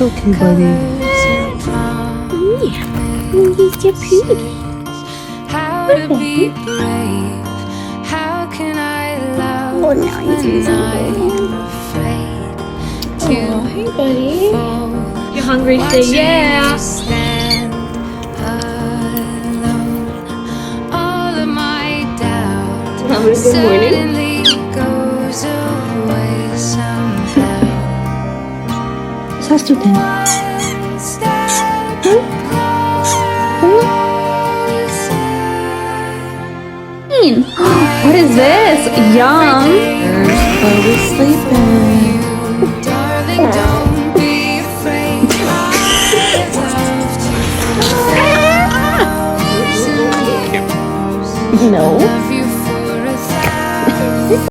okay, buddy. Yeah. He's so pretty. How to be brave? How can I love Oh, now he's when using I'm afraid to Oh, hey, buddy. fall? You hungry? Say Watching yeah. you stand alone. All of my doubt Mama, good morning. suddenly goes away somehow. What's that do? One step What is this? Yum. There's Chloe sleeping. darling, don't be afraid. I've loved you for 1,000 years. No.